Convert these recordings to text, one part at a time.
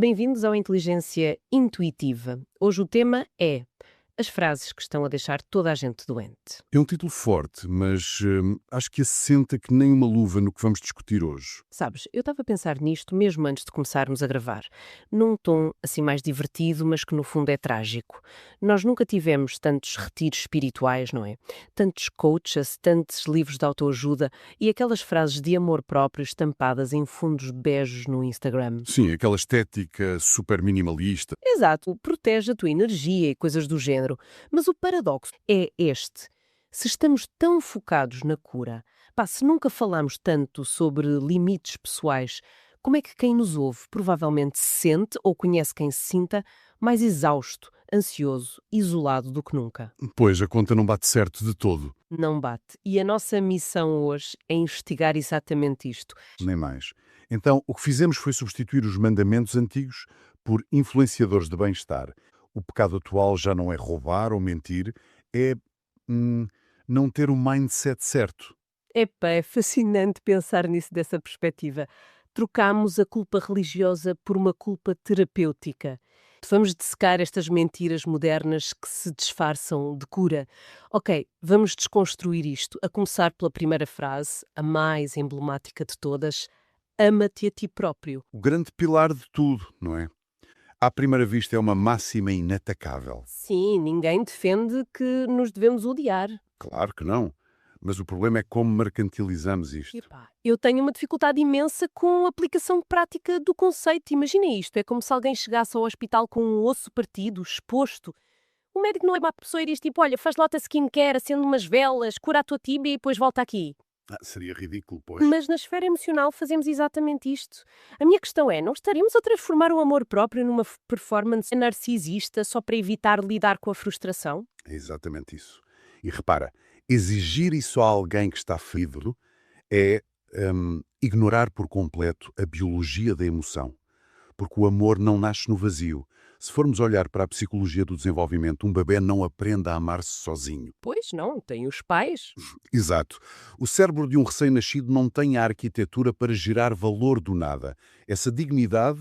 Bem-vindos ao Inteligência Intuitiva. Hoje o tema é as frases que estão a deixar toda a gente doente. É um título forte, mas acho que assenta que nem uma luva no que vamos discutir hoje. Sabes, eu estava a pensar nisto mesmo antes de começarmos a gravar, num tom assim mais divertido, mas que no fundo é trágico. Nós nunca tivemos tantos retiros espirituais, não é? Tantos coaches, tantos livros de autoajuda e aquelas frases de amor próprio estampadas em fundos bejos no Instagram. Sim, aquela estética super minimalista. Exato, protege a tua energia e coisas do género. Mas o paradoxo é este. Se estamos tão focados na cura, se nunca falamos tanto sobre limites pessoais, como é que quem nos ouve provavelmente se sente ou conhece quem se sinta mais exausto, ansioso, isolado do que nunca? Pois, a conta não bate certo de todo, Não bate. E a nossa missão hoje é investigar exatamente isto. nem mais. Então, o que fizemos foi substituir os mandamentos antigos por influenciadores de bem-estar. O pecado atual já não é roubar ou mentir, é hum, não ter o mindset certo. Epá, é fascinante pensar nisso dessa perspectiva. Trocamos a culpa religiosa por uma culpa terapêutica. Vamos dissecar estas mentiras modernas que se disfarçam de cura. Ok, vamos desconstruir isto, a começar pela primeira frase, a mais emblemática de todas: ama-te a ti próprio. O grande pilar de tudo, não é? À primeira vista é uma máxima inatacável. Sim, ninguém defende que nos devemos odiar. Claro que não. Mas o problema é como mercantilizamos isto. Epá, eu tenho uma dificuldade imensa com a aplicação prática do conceito. Imagina isto, é como se alguém chegasse ao hospital com um osso partido, exposto. O médico não é má pessoa e diz tipo, olha, faz lá a skincare, acende umas velas, cura a tua tíbia e depois volta aqui. Seria ridículo, pois. Mas na esfera emocional fazemos exatamente isto. A minha questão é, não estaríamos a transformar o amor próprio numa performance narcisista só para evitar lidar com a frustração? É exatamente isso. E repara, exigir isso a alguém que está ferido é ignorar por completo a biologia da emoção. Porque o amor não nasce no vazio. Se formos olhar para a psicologia do desenvolvimento, um bebê não aprende a amar-se sozinho. Pois não, tem os pais. Exato. O cérebro de um recém-nascido não tem a arquitetura para gerar valor do nada. Essa dignidade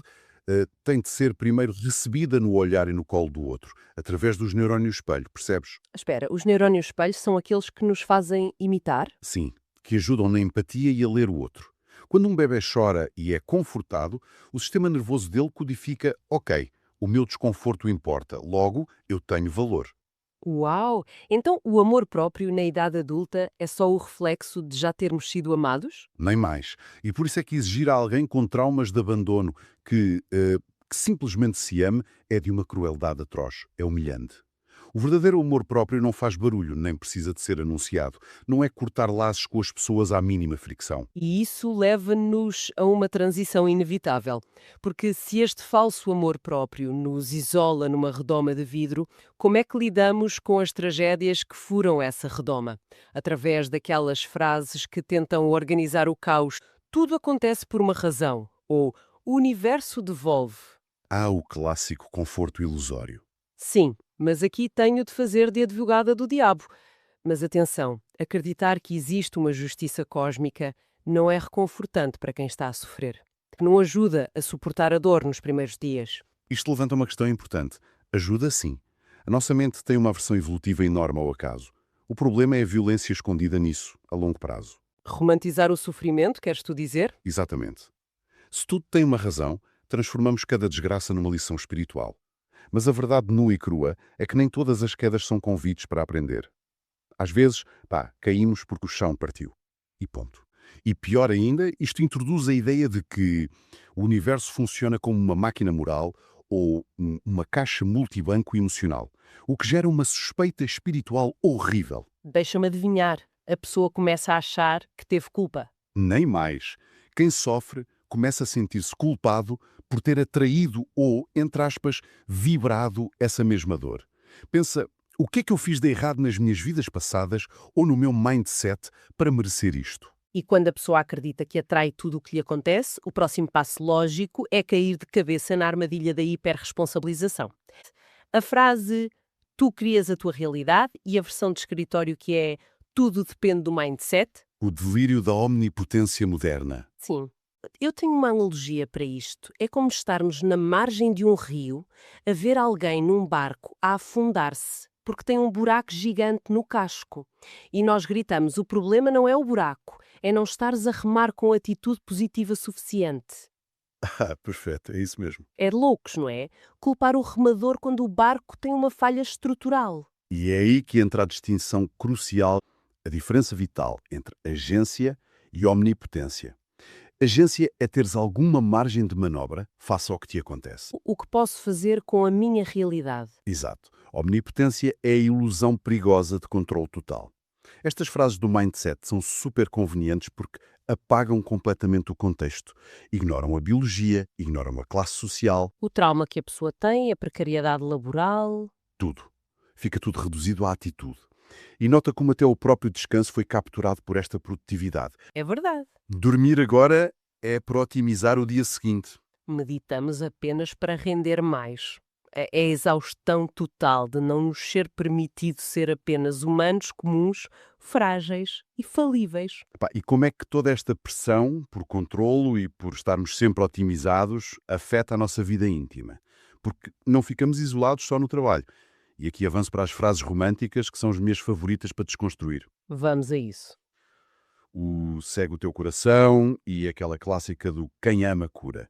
tem de ser primeiro recebida no olhar e no colo do outro, através dos neurónios espelho, percebes? Espera, os neurónios espelhos são aqueles que nos fazem imitar? Sim, que ajudam na empatia e a ler o outro. Quando um bebê chora e é confortado, o sistema nervoso dele codifica: ok, o meu desconforto importa, logo eu tenho valor. Uau! Então o amor próprio na idade adulta é só o reflexo de já termos sido amados? Nem mais. E por isso é que exigir a alguém com traumas de abandono que simplesmente se ame é de uma crueldade atroz, é humilhante. O verdadeiro amor próprio não faz barulho, nem precisa de ser anunciado. Não é cortar laços com as pessoas à mínima fricção. E isso leva-nos a uma transição inevitável. Porque se este falso amor próprio nos isola numa redoma de vidro, como é que lidamos com as tragédias que furam essa redoma? Através daquelas frases que tentam organizar o caos. Tudo acontece por uma razão. Ou o universo devolve. Há o clássico conforto ilusório. Sim, mas aqui tenho de fazer de advogada do diabo. Mas atenção, acreditar que existe uma justiça cósmica não é reconfortante para quem está a sofrer. Não ajuda a suportar a dor nos primeiros dias. Isto levanta uma questão importante. Ajuda sim. A nossa mente tem uma aversão evolutiva enorme ao acaso. O problema é a violência escondida nisso, a longo prazo. Romantizar o sofrimento, queres tu dizer? Exatamente. Se tudo tem uma razão, transformamos cada desgraça numa lição espiritual. Mas a verdade nua e crua é que nem todas as quedas são convites para aprender. Às vezes, caímos porque o chão partiu. E ponto. E pior ainda, isto introduz a ideia de que o universo funciona como uma máquina moral ou uma caixa multibanco emocional, o que gera uma suspeita espiritual horrível. Deixa-me adivinhar. A pessoa começa a achar que teve culpa. Nem mais. Quem sofre começa a sentir-se culpado por ter atraído ou, entre aspas, vibrado essa mesma dor. Pensa, o que é que eu fiz de errado nas minhas vidas passadas ou no meu mindset para merecer isto? E quando a pessoa acredita que atrai tudo o que lhe acontece, o próximo passo lógico é cair de cabeça na armadilha da hiperresponsabilização. A frase "tu crias a tua realidade" e a versão de escritório que é "tudo depende do mindset", O delírio da omnipotência moderna. sim, Eu tenho uma analogia para isto. É como estarmos na margem de um rio a ver alguém num barco a afundar-se porque tem um buraco gigante no casco. E nós gritamos: o problema não é o buraco, é não estares a remar com atitude positiva suficiente. Ah, perfeito, é isso mesmo. É de loucos, não é? Culpar o remador quando o barco tem uma falha estrutural. E é aí que entra a distinção crucial, a diferença vital entre agência e omnipotência. Agência é teres alguma margem de manobra face ao que te acontece. O que posso fazer com a minha realidade? Exato. Omnipotência é a ilusão perigosa de controle total. Estas frases do mindset são super convenientes porque apagam completamente o contexto. Ignoram a biologia, ignoram a classe social, O trauma que a pessoa tem, a precariedade laboral. tudo. Fica tudo reduzido à atitude. E nota como até o próprio descanso foi capturado por esta produtividade. É verdade. Dormir agora é para otimizar o dia seguinte. Meditamos apenas para render mais. É a exaustão total de não nos ser permitido ser apenas humanos comuns, frágeis e falíveis. Epá, e como é que toda esta pressão por controlo e por estarmos sempre otimizados afeta a nossa vida íntima? Porque não ficamos isolados só no trabalho. E aqui avanço para as frases românticas que são as minhas favoritas para desconstruir. Vamos a isso. O segue o teu coração e aquela clássica do quem ama cura.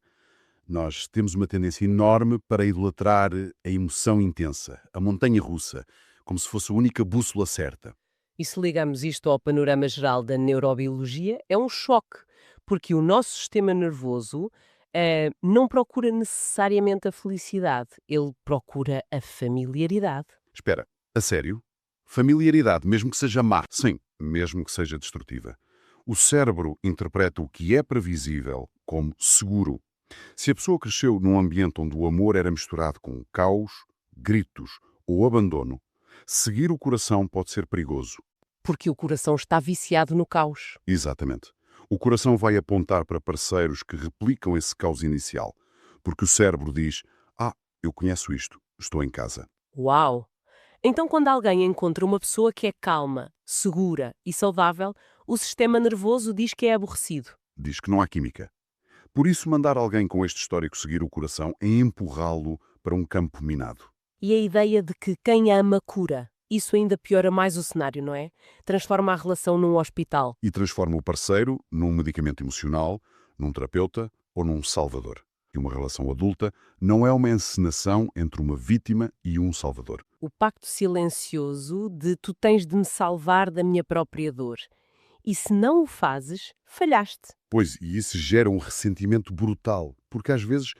Nós temos uma tendência enorme para idolatrar a emoção intensa, a montanha russa, como se fosse a única bússola certa. E se ligamos isto ao panorama geral da neurobiologia, é um choque, porque o nosso sistema nervoso não procura necessariamente a felicidade, ele procura a familiaridade. Espera, a sério? Familiaridade, mesmo que seja má. Sim, mesmo que seja destrutiva. O cérebro interpreta o que é previsível como seguro. Se a pessoa cresceu num ambiente onde o amor era misturado com caos, gritos ou abandono, seguir o coração pode ser perigoso. Porque o coração está viciado no caos. Exatamente. O coração vai apontar para parceiros que replicam esse caos inicial, porque o cérebro diz: "Ah, eu conheço isto, estou em casa." Uau! Então, quando alguém encontra uma pessoa que é calma, segura e saudável, o sistema nervoso diz que é aborrecido. Diz que não há química. Por isso, mandar alguém com este histórico seguir o coração é empurrá-lo para um campo minado. E a ideia de que quem ama cura. Isso ainda piora mais o cenário, não é? Transforma a relação num hospital. E transforma o parceiro num medicamento emocional, num terapeuta ou num salvador. E uma relação adulta não é uma encenação entre uma vítima e um salvador. O pacto silencioso de tu tens de me salvar da minha própria dor. E se não o fazes, falhaste. Pois, e isso gera um ressentimento brutal, porque às vezes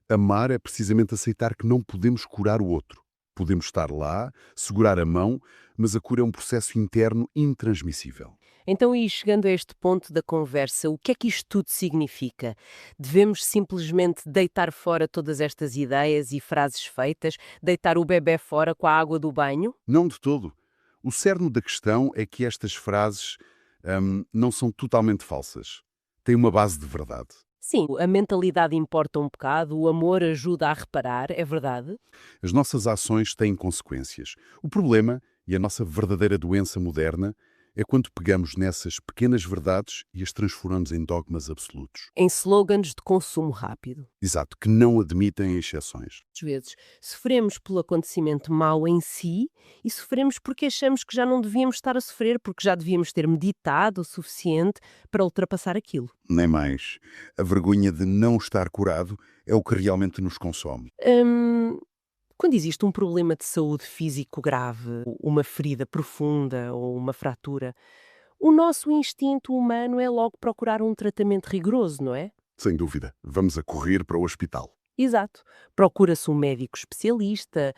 amar é precisamente aceitar que não podemos curar o outro. Podemos estar lá, segurar a mão, mas a cura é um processo interno intransmissível. Então, e chegando a este ponto da conversa, o que é que isto tudo significa? Devemos simplesmente deitar fora todas estas ideias e frases feitas, deitar o bebé fora com a água do banho? Não de todo. O cerne da questão é que estas frases não são totalmente falsas. Têm uma base de verdade. Sim, a mentalidade importa um bocado, o amor ajuda a reparar, é verdade? As nossas ações têm consequências. O problema, e a nossa verdadeira doença moderna, é quando pegamos nessas pequenas verdades e as transformamos em dogmas absolutos. Em slogans de consumo rápido. Exato, que não admitem exceções. Às vezes, sofremos pelo acontecimento mau em si e sofremos porque achamos que já não devíamos estar a sofrer, porque já devíamos ter meditado o suficiente para ultrapassar aquilo. Nem mais. A vergonha de não estar curado é o que realmente nos consome. Quando existe um problema de saúde físico grave, uma ferida profunda ou uma fratura, o nosso instinto humano é logo procurar um tratamento rigoroso, não é? Sem dúvida. Vamos a correr para o hospital. Exato. Procura-se um médico especialista,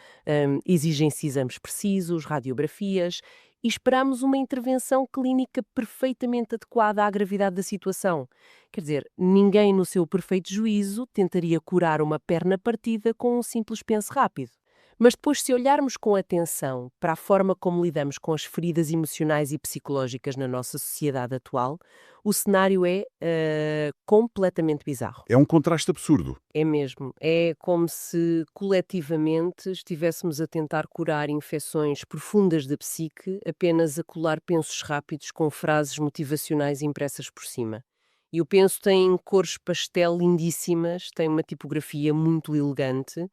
exigem-se exames precisos, radiografias e esperamos uma intervenção clínica perfeitamente adequada à gravidade da situação. Quer dizer, ninguém no seu perfeito juízo tentaria curar uma perna partida com um simples penso rápido. Mas depois, se olharmos com atenção para a forma como lidamos com as feridas emocionais e psicológicas na nossa sociedade atual, o cenário é completamente bizarro. É um contraste absurdo. É mesmo. É como se coletivamente estivéssemos a tentar curar infecções profundas da psique apenas a colar pensos rápidos com frases motivacionais impressas por cima. E o penso tem cores pastel lindíssimas, tem uma tipografia muito elegante,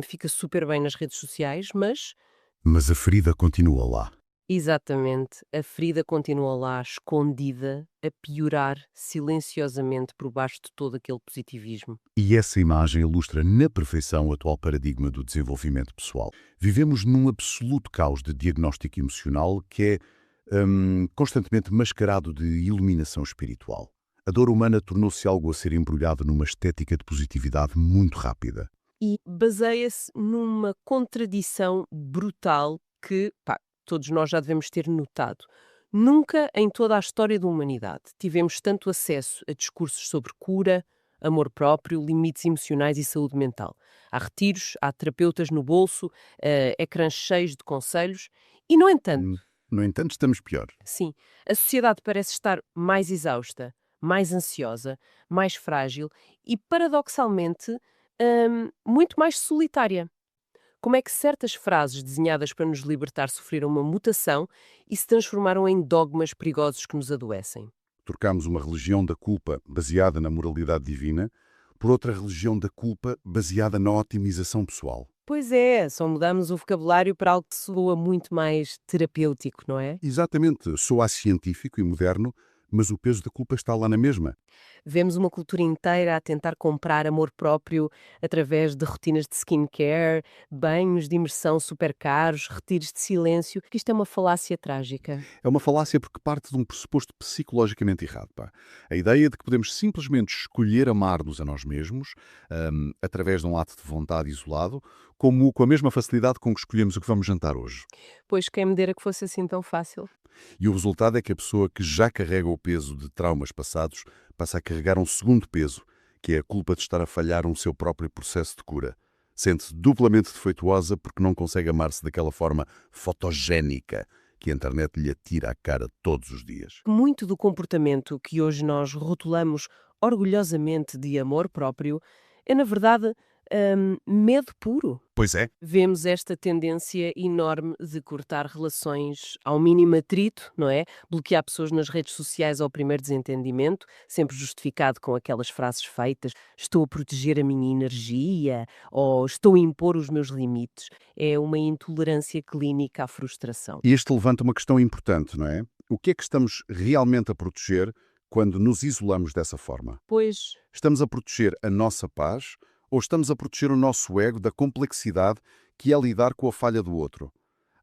fica super bem nas redes sociais, mas Mas a ferida continua lá. exatamente, a ferida continua lá, escondida, a piorar silenciosamente por baixo de todo aquele positivismo. E essa imagem ilustra na perfeição o atual paradigma do desenvolvimento pessoal. Vivemos num absoluto caos de diagnóstico emocional que é constantemente mascarado de iluminação espiritual. A dor humana tornou-se algo a ser embrulhado numa estética de positividade muito rápida. E baseia-se numa contradição brutal que, pá, todos nós já devemos ter notado. Nunca em toda a história da humanidade tivemos tanto acesso a discursos sobre cura, amor próprio, limites emocionais e saúde mental. Há retiros, há terapeutas no bolso, ecrãs cheios de conselhos e, no entanto, Hum, No entanto, estamos pior. sim, a sociedade parece estar mais exausta, mais ansiosa, mais frágil e, paradoxalmente, muito mais solitária. Como é que certas frases desenhadas para nos libertar sofreram uma mutação e se transformaram em dogmas perigosos que nos adoecem? Trocamos uma religião da culpa baseada na moralidade divina por outra religião da culpa baseada na otimização pessoal. Pois é, só mudamos o vocabulário para algo que soa muito mais terapêutico, não é? Exatamente, soa científico e moderno, mas o peso da culpa está lá na mesma. Vemos uma cultura inteira a tentar comprar amor próprio através de rotinas de skincare, banhos de imersão super caros, retiros de silêncio, que isto é uma falácia trágica. É uma falácia porque parte de um pressuposto psicologicamente errado. Pá. A ideia de que podemos simplesmente escolher amar-nos a nós mesmos, através de um ato de vontade isolado, como com a mesma facilidade com que escolhemos o que vamos jantar hoje. Pois quem me dera que fosse assim tão fácil. E o resultado é que a pessoa que já carrega o peso de traumas passados passa a carregar um segundo peso, que é a culpa de estar a falhar um seu próprio processo de cura. Sente-se duplamente defeituosa porque não consegue amar-se daquela forma fotogénica que a internet lhe atira à cara todos os dias. Muito do comportamento que hoje nós rotulamos orgulhosamente de amor próprio é, na verdade, medo puro. Pois é. Vemos esta tendência enorme de cortar relações ao mínimo atrito, não é? Bloquear pessoas nas redes sociais ao primeiro desentendimento, sempre justificado com aquelas frases feitas: estou a proteger a minha energia ou estou a impor os meus limites. É uma intolerância clínica à frustração. E este levanta uma questão importante, não é? O que é que estamos realmente a proteger quando nos isolamos dessa forma? Pois, Estamos a proteger a nossa paz ou estamos a proteger o nosso ego da complexidade que é lidar com a falha do outro?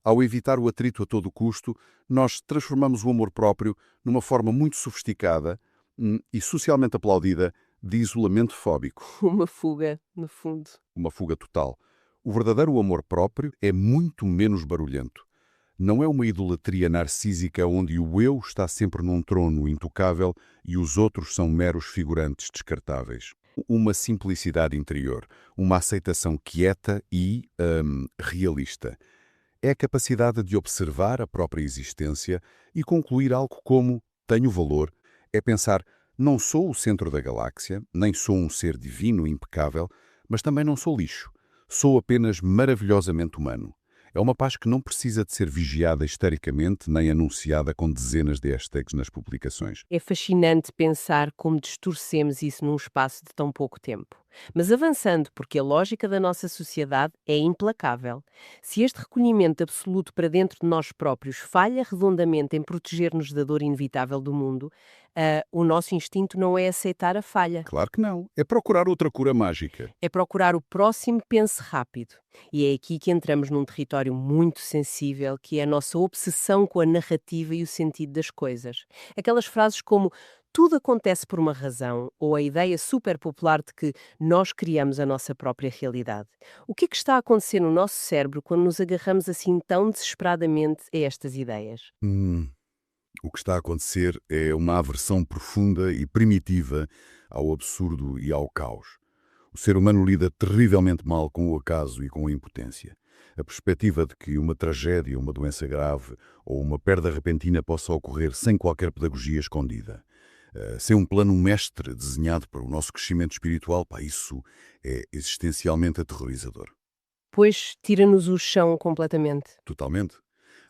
Ao evitar o atrito a todo custo, nós transformamos o amor próprio numa forma muito sofisticada e socialmente aplaudida de isolamento fóbico, uma fuga, no fundo. uma fuga total. O verdadeiro amor próprio é muito menos barulhento. Não é uma idolatria narcísica onde o eu está sempre num trono intocável e os outros são meros figurantes descartáveis. Uma simplicidade interior, uma aceitação quieta e realista. É a capacidade de observar a própria existência e concluir algo como tenho valor. É pensar, não sou o centro da galáxia, nem sou um ser divino impecável, mas também não sou lixo. Sou apenas maravilhosamente humano. É uma paz que não precisa de ser vigiada histericamente nem anunciada com dezenas de hashtags nas publicações. É fascinante pensar como distorcemos isso num espaço de tão pouco tempo. Mas avançando, porque a lógica da nossa sociedade é implacável. Se este recolhimento absoluto para dentro de nós próprios falha redondamente em proteger-nos da dor inevitável do mundo, o nosso instinto não é aceitar a falha. Claro que não. É procurar outra cura mágica. É procurar o próximo pense rápido. E é aqui que entramos num território muito sensível, que é a nossa obsessão com a narrativa e o sentido das coisas. Aquelas frases como tudo acontece por uma razão, ou a ideia super popular de que nós criamos a nossa própria realidade. O que é que está a acontecer no nosso cérebro quando nos agarramos assim tão desesperadamente a estas ideias? O que está a acontecer é uma aversão profunda e primitiva ao absurdo e ao caos. O ser humano lida terrivelmente mal com o acaso e com a impotência. A perspectiva de que uma tragédia, uma doença grave ou uma perda repentina possa ocorrer sem qualquer pedagogia escondida. Sem um plano mestre desenhado para o nosso crescimento espiritual, pá, isso é existencialmente aterrorizador. Pois tira-nos o chão completamente. Totalmente.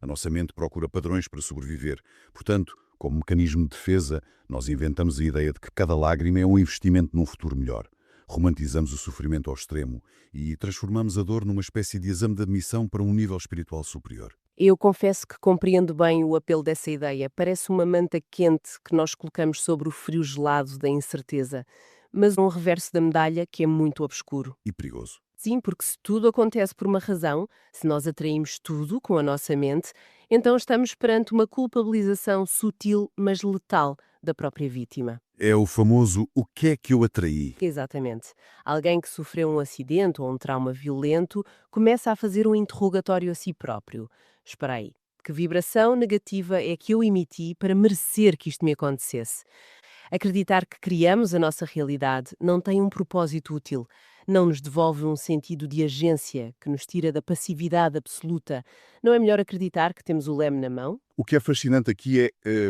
A nossa mente procura padrões para sobreviver. Portanto, Como mecanismo de defesa, nós inventamos a ideia de que cada lágrima é um investimento num futuro melhor. Romantizamos o sofrimento ao extremo e transformamos a dor numa espécie de exame de admissão para um nível espiritual superior. Eu confesso que compreendo bem o apelo dessa ideia. Parece uma manta quente que nós colocamos sobre o frio gelado da incerteza, mas um reverso da medalha que é muito obscuro. E perigoso. Sim, porque se tudo acontece por uma razão, se nós atraímos tudo com a nossa mente, então estamos perante uma culpabilização sutil, mas letal da própria vítima. É o famoso "o que é que eu atraí?". Exatamente. Alguém que sofreu um acidente ou um trauma violento começa a fazer um interrogatório a si próprio. Espera aí, que vibração negativa é que eu emiti para merecer que isto me acontecesse? Acreditar que criamos a nossa realidade não tem um propósito útil, não nos devolve um sentido de agência que nos tira da passividade absoluta. Não é melhor acreditar que temos o leme na mão? O que é fascinante aqui é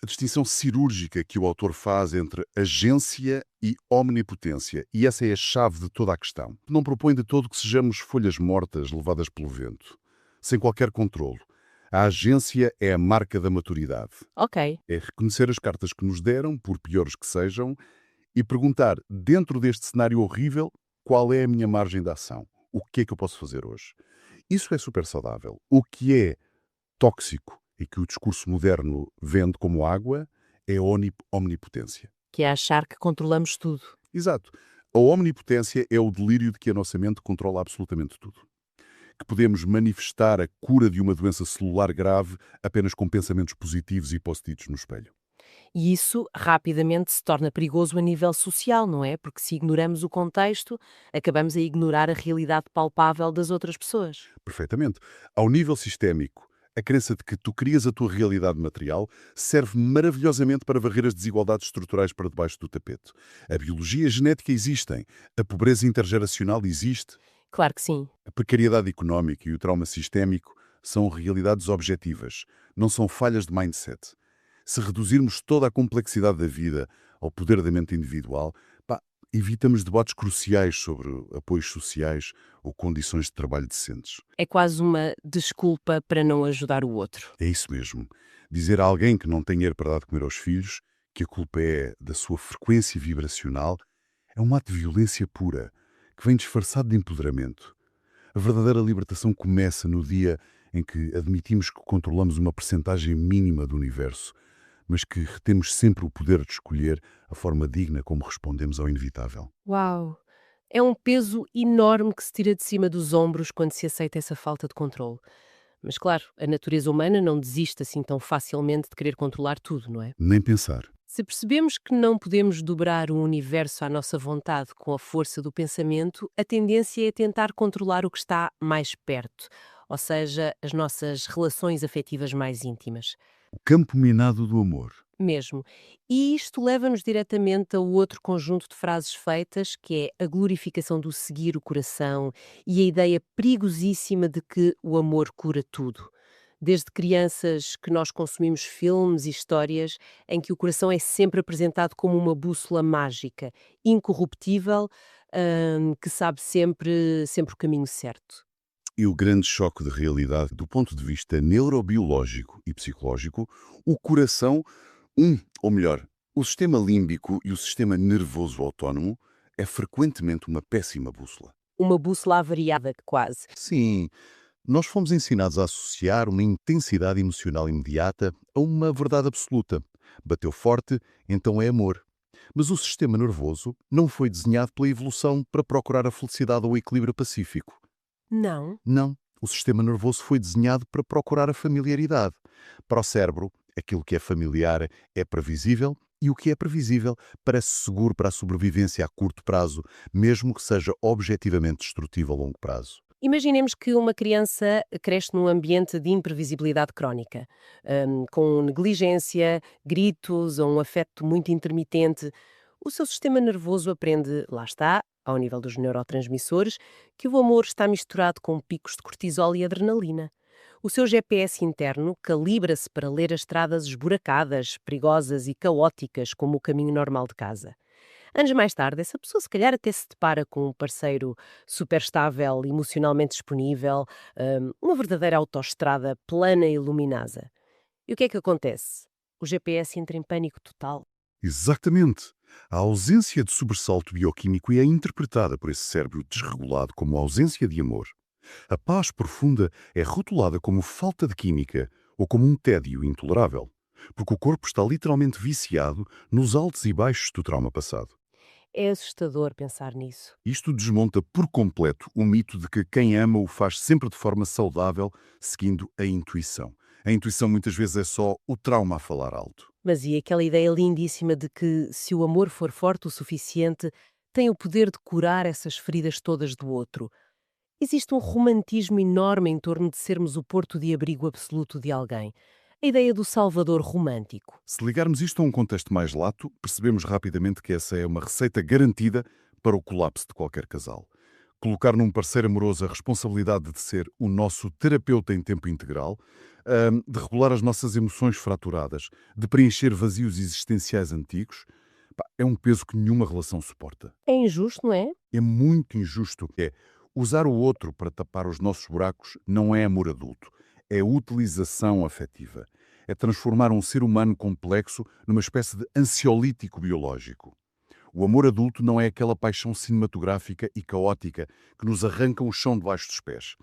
a distinção cirúrgica que o autor faz entre agência e omnipotência. E essa é a chave de toda a questão. Não propõe de todo que sejamos folhas mortas levadas pelo vento, sem qualquer controlo. A agência é a marca da maturidade. Ok. É reconhecer as cartas que nos deram, por piores que sejam, e perguntar, dentro deste cenário horrível, qual é a minha margem de ação? O que é que eu posso fazer hoje? Isso é super saudável. O que é tóxico e que o discurso moderno vende como água é a omnipotência. Que é achar que controlamos tudo. Exato. A omnipotência é o delírio de que a nossa mente controla absolutamente tudo. Que podemos manifestar a cura de uma doença celular grave apenas com pensamentos positivos e post-its no espelho. E isso rapidamente se torna perigoso a nível social, não é? Porque se ignoramos o contexto, acabamos a ignorar a realidade palpável das outras pessoas. Perfeitamente. Ao nível sistémico, a crença de que tu crias a tua realidade material serve maravilhosamente para varrer as desigualdades estruturais para debaixo do tapete. A biologia e a genética existem, a pobreza intergeracional existe, Claro que sim. a precariedade económica e o trauma sistémico são realidades objetivas, não são falhas de mindset. Se reduzirmos toda a complexidade da vida ao poder da mente individual, pá, evitamos debates cruciais sobre apoios sociais ou condições de trabalho decentes. É quase uma desculpa para não ajudar o outro. É isso mesmo. Dizer a alguém que não tem dinheiro para dar de comer aos filhos que a culpa é da sua frequência vibracional é um ato de violência pura, que vem disfarçado de empoderamento. A verdadeira libertação começa no dia em que admitimos que controlamos uma percentagem mínima do universo, mas que retemos sempre o poder de escolher a forma digna como respondemos ao inevitável. Uau! É um peso enorme que se tira de cima dos ombros quando se aceita essa falta de controle. Mas claro, a natureza humana não desiste assim tão facilmente de querer controlar tudo, não é? Nem pensar. Se percebemos que não podemos dobrar o universo à nossa vontade com a força do pensamento, a tendência é tentar controlar o que está mais perto, ou seja, as nossas relações afetivas mais íntimas. O campo minado do amor. Mesmo. E isto leva-nos diretamente a outro conjunto de frases feitas, que é a glorificação do seguir o coração e a ideia perigosíssima de que o amor cura tudo. Desde crianças que nós consumimos filmes e histórias em que o coração é sempre apresentado como uma bússola mágica, incorruptível, que sabe sempre o caminho certo. E o grande choque de realidade do ponto de vista neurobiológico e psicológico, o coração, ou melhor, o sistema límbico e o sistema nervoso autónomo é frequentemente uma péssima bússola. Uma bússola avariada, quase. Sim, nós fomos ensinados a associar uma intensidade emocional imediata a uma verdade absoluta. Bateu forte, então é amor. Mas o sistema nervoso não foi desenhado pela evolução para procurar a felicidade ou o equilíbrio pacífico. Não. Não. O sistema nervoso foi desenhado para procurar a familiaridade. Para o cérebro, aquilo que é familiar é previsível e o que é previsível parece seguro para a sobrevivência a curto prazo, mesmo que seja objetivamente destrutivo a longo prazo. Imaginemos que uma criança cresce num ambiente de imprevisibilidade crónica, com negligência, gritos ou um afeto muito intermitente. O seu sistema nervoso aprende, lá está, ao nível dos neurotransmissores, que o amor está misturado com picos de cortisol e adrenalina. O seu GPS interno calibra-se para ler as estradas esburacadas, perigosas e caóticas como o caminho normal de casa. Anos mais tarde, essa pessoa se calhar até se depara com um parceiro super estável, emocionalmente disponível, uma verdadeira autoestrada plana e luminosa. E o que é que acontece? O GPS entra em pânico total. Exatamente. A ausência de sobressalto bioquímico é interpretada por esse cérebro desregulado como ausência de amor. A paz profunda é rotulada como falta de química ou como um tédio intolerável, porque o corpo está literalmente viciado nos altos e baixos do trauma passado. É assustador pensar nisso. Isto desmonta por completo o mito de que quem ama o faz sempre de forma saudável, seguindo a intuição. A intuição muitas vezes é só o trauma a falar alto. Mas e aquela ideia lindíssima de que, se o amor for forte o suficiente, tem o poder de curar essas feridas todas do outro. Existe um romantismo enorme em torno de sermos o porto de abrigo absoluto de alguém. A ideia do salvador romântico. Se ligarmos isto a um contexto mais lato, percebemos rapidamente que essa é uma receita garantida para o colapso de qualquer casal. Colocar num parceiro amoroso a responsabilidade de ser o nosso terapeuta em tempo integral, de regular as nossas emoções fraturadas, de preencher vazios existenciais antigos, pá, é um peso que nenhuma relação suporta. É injusto, não é? É muito injusto. Usar o outro para tapar os nossos buracos não é amor adulto, é utilização afetiva. É transformar um ser humano complexo numa espécie de ansiolítico biológico. O amor adulto não é aquela paixão cinematográfica e caótica que nos arranca o chão debaixo dos pés.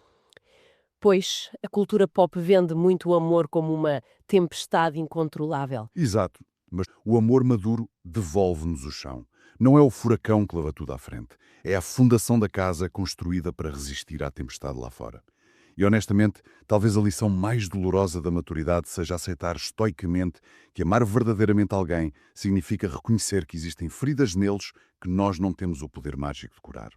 Pois, a cultura pop vende muito o amor como uma tempestade incontrolável. Exato, mas o amor maduro devolve-nos o chão. Não é o furacão que leva tudo à frente. É a fundação da casa construída para resistir à tempestade lá fora. E honestamente, talvez a lição mais dolorosa da maturidade seja aceitar estoicamente que amar verdadeiramente alguém significa reconhecer que existem feridas neles que nós não temos o poder mágico de curar.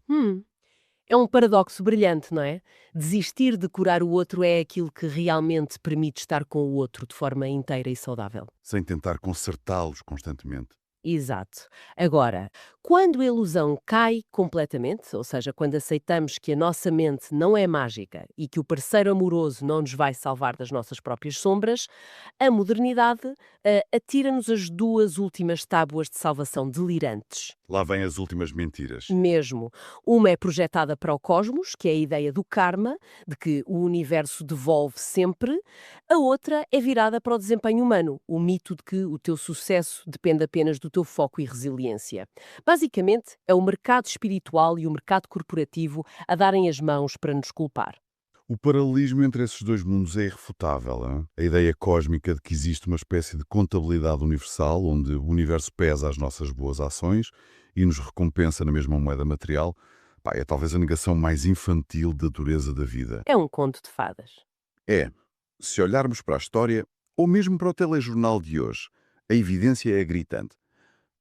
É um paradoxo brilhante, não é? Desistir de curar o outro é aquilo que realmente permite estar com o outro de forma inteira e saudável. Sem tentar consertá-los constantemente. Exato. Agora, quando a ilusão cai completamente, ou seja, quando aceitamos que a nossa mente não é mágica e que o parceiro amoroso não nos vai salvar das nossas próprias sombras, a modernidade atira-nos as duas últimas tábuas de salvação delirantes. Lá vêm as últimas mentiras. Mesmo. Uma é projetada para o cosmos, que é a ideia do karma, de que o universo devolve sempre. A outra é virada para o desempenho humano, o mito de que o teu sucesso depende apenas do teu foco e resiliência. Basicamente, é o mercado espiritual e o mercado corporativo a darem as mãos para nos culpar. O paralelismo entre esses dois mundos é irrefutável. Hein? A ideia cósmica de que existe uma espécie de contabilidade universal, onde o universo pesa as nossas boas ações e nos recompensa na mesma moeda material, pá, é talvez a negação mais infantil da dureza da vida. É um conto de fadas. É, se olharmos para a história, ou mesmo para o telejornal de hoje, a evidência é gritante.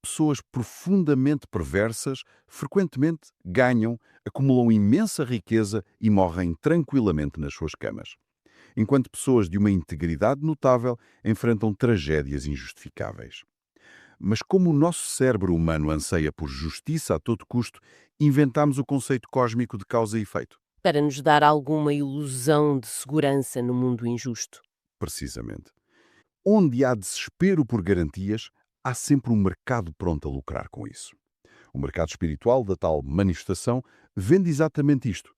Pessoas profundamente perversas frequentemente ganham, acumulam imensa riqueza e morrem tranquilamente nas suas camas. Enquanto pessoas de uma integridade notável enfrentam tragédias injustificáveis. Mas como o nosso cérebro humano anseia por justiça a todo custo, inventamos o conceito cósmico de causa e efeito. Para nos dar alguma ilusão de segurança no mundo injusto. Precisamente. Onde há desespero por garantias, há sempre um mercado pronto a lucrar com isso. O mercado espiritual da tal manifestação vende exatamente isto.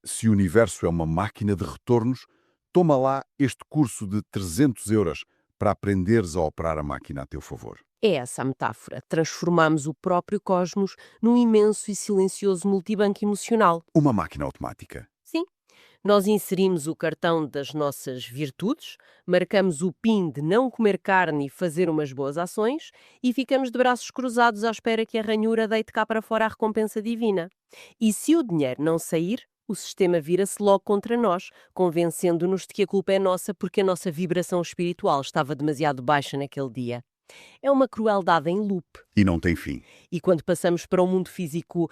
Se o universo é uma máquina de retornos, toma lá este curso de 300 euros para aprenderes a operar a máquina a teu favor. É essa a metáfora. Transformamos o próprio cosmos num imenso e silencioso multibanco emocional. Uma máquina automática. Sim. Nós inserimos o cartão das nossas virtudes, marcamos o PIN de não comer carne e fazer umas boas ações e ficamos de braços cruzados à espera que a ranhura deite cá para fora a recompensa divina. E se o dinheiro não sair, o sistema vira-se logo contra nós, convencendo-nos de que a culpa é nossa porque a nossa vibração espiritual estava demasiado baixa naquele dia. É uma crueldade em loop. E não tem fim. E quando passamos para o mundo físico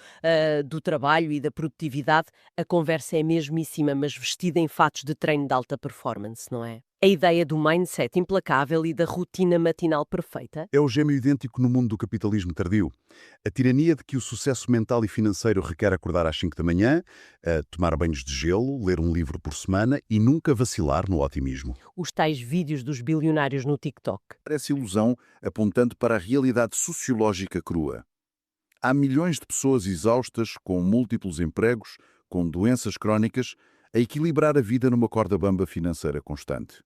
do trabalho e da produtividade, a conversa é mesmíssima, mas vestida em fatos de treino de alta performance, não é? A ideia do mindset implacável e da rotina matinal perfeita. É o gêmeo idêntico no mundo do capitalismo tardio. A tirania de que o sucesso mental e financeiro requer acordar às 5 da manhã, tomar banhos de gelo, ler um livro por semana e nunca vacilar no otimismo. Os tais vídeos dos bilionários no TikTok. Parece ilusão apontando para a realidade sociológica crua. Há milhões de pessoas exaustas, com múltiplos empregos, com doenças crónicas, a equilibrar a vida numa corda bamba financeira constante.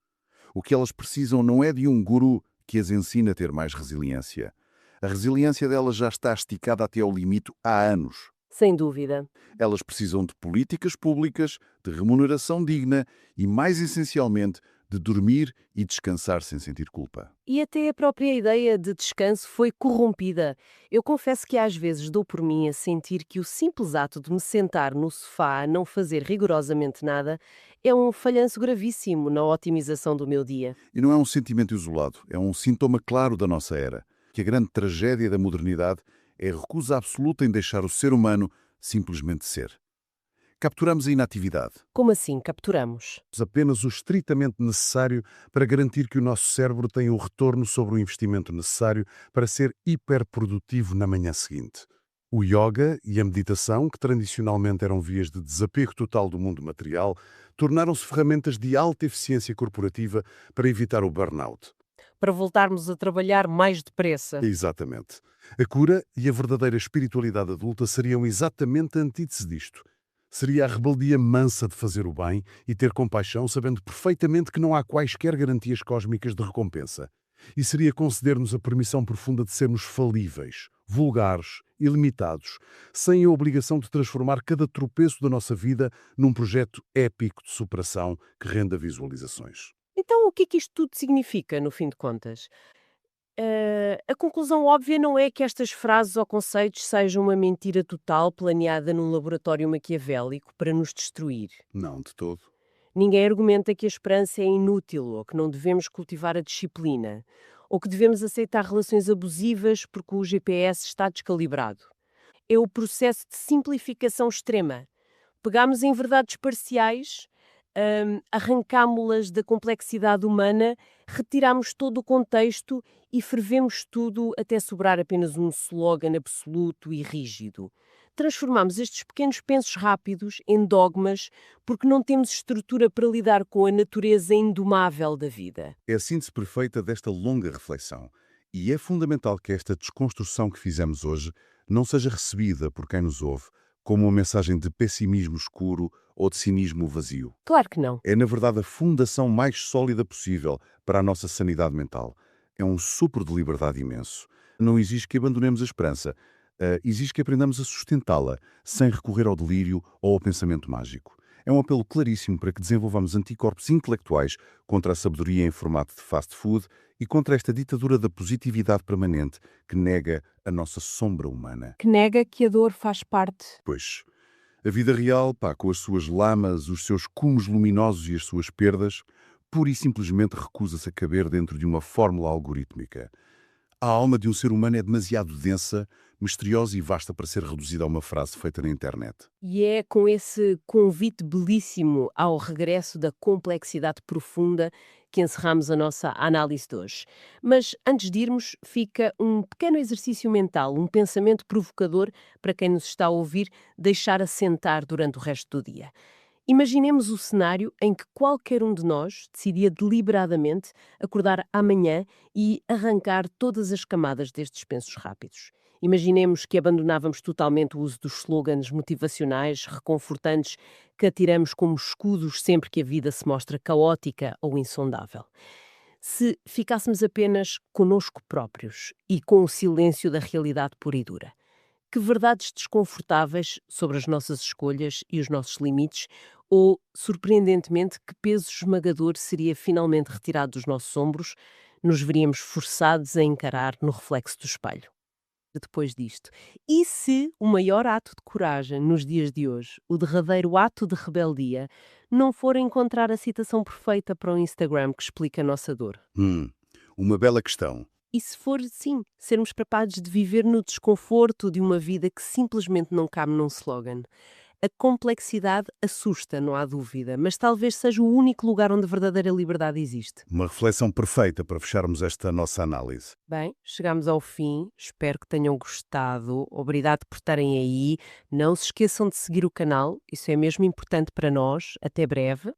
O que elas precisam não é de um guru que as ensine a ter mais resiliência. A resiliência delas já está esticada até ao limite há anos. Sem dúvida. Elas precisam de políticas públicas, de remuneração digna e, mais essencialmente, de dormir e descansar sem sentir culpa. E até a própria ideia de descanso foi corrompida. Eu confesso que às vezes dou por mim a sentir que o simples ato de me sentar no sofá a não fazer rigorosamente nada é um falhanço gravíssimo na otimização do meu dia. E não é um sentimento isolado, é um sintoma claro da nossa era, que a grande tragédia da modernidade é a recusa absoluta em deixar o ser humano simplesmente ser. Capturamos a inatividade. Como assim capturamos? Apenas o estritamente necessário para garantir que o nosso cérebro tenha o retorno sobre o investimento necessário para ser hiperprodutivo na manhã seguinte. O yoga e a meditação, que tradicionalmente eram vias de desapego total do mundo material, tornaram-se ferramentas de alta eficiência corporativa para evitar o burnout. Para voltarmos a trabalhar mais depressa. Exatamente. A cura e a verdadeira espiritualidade adulta seriam exatamente a antítese disto. Seria a rebeldia mansa de fazer o bem e ter compaixão, sabendo perfeitamente que não há quaisquer garantias cósmicas de recompensa. E seria conceder-nos a permissão profunda de sermos falíveis, vulgares, ilimitados, sem a obrigação de transformar cada tropeço da nossa vida num projeto épico de superação que renda visualizações. Então, o que é que isto tudo significa, no fim de contas? A conclusão óbvia não é que estas frases ou conceitos sejam uma mentira total planeada num laboratório maquiavélico para nos destruir. Não, de todo. Ninguém argumenta que a esperança é inútil ou que não devemos cultivar a disciplina ou que devemos aceitar relações abusivas porque o GPS está descalibrado. É o processo de simplificação extrema. Pegamos em verdades parciais, arrancámo-las da complexidade humana, retiramos todo o contexto e fervemos tudo até sobrar apenas um slogan absoluto e rígido. Transformamos estes pequenos pensos rápidos em dogmas porque não temos estrutura para lidar com a natureza indomável da vida. É a síntese perfeita desta longa reflexão. E é fundamental que esta desconstrução que fizemos hoje não seja recebida por quem nos ouve como uma mensagem de pessimismo escuro ou de cinismo vazio. Claro que não. É, na verdade, a fundação mais sólida possível para a nossa sanidade mental. É um sopro de liberdade imenso. Não exige que abandonemos a esperança. Exige que aprendamos a sustentá-la, sem recorrer ao delírio ou ao pensamento mágico. É um apelo claríssimo para que desenvolvamos anticorpos intelectuais contra a sabedoria em formato de fast food e contra esta ditadura da positividade permanente que nega a nossa sombra humana. Que nega que a dor faz parte. Pois, a vida real, com as suas lamas, os seus cumos luminosos e as suas perdas, pura e simplesmente recusa-se a caber dentro de uma fórmula algorítmica. A alma de um ser humano é demasiado densa, misteriosa e vasta para ser reduzida a uma frase feita na internet. E é com esse convite belíssimo ao regresso da complexidade profunda que encerramos a nossa análise de hoje. Mas antes de irmos, fica um pequeno exercício mental, um pensamento provocador para quem nos está a ouvir deixar assentar durante o resto do dia. Imaginemos o cenário em que qualquer um de nós decidia deliberadamente acordar amanhã e arrancar todas as camadas destes pensos rápidos. Imaginemos que abandonávamos totalmente o uso dos slogans motivacionais, reconfortantes, que atiramos como escudos sempre que a vida se mostra caótica ou insondável. Se ficássemos apenas conosco próprios e com o silêncio da realidade pura e dura. Que verdades desconfortáveis sobre as nossas escolhas e os nossos limites, ou, surpreendentemente, que peso esmagador seria finalmente retirado dos nossos ombros, nos veríamos forçados a encarar no reflexo do espelho. Depois disto, e se o maior ato de coragem nos dias de hoje, o derradeiro ato de rebeldia, não for encontrar a citação perfeita para o Instagram que explica a nossa dor? Uma bela questão. E se for, sim, sermos capazes de viver no desconforto de uma vida que simplesmente não cabe num slogan. A complexidade assusta, não há dúvida, mas talvez seja o único lugar onde a verdadeira liberdade existe. Uma reflexão perfeita para fecharmos esta nossa análise. Bem, chegamos ao fim, espero que tenham gostado, obrigado por estarem aí, não se esqueçam de seguir o canal, isso é mesmo importante para nós, até breve.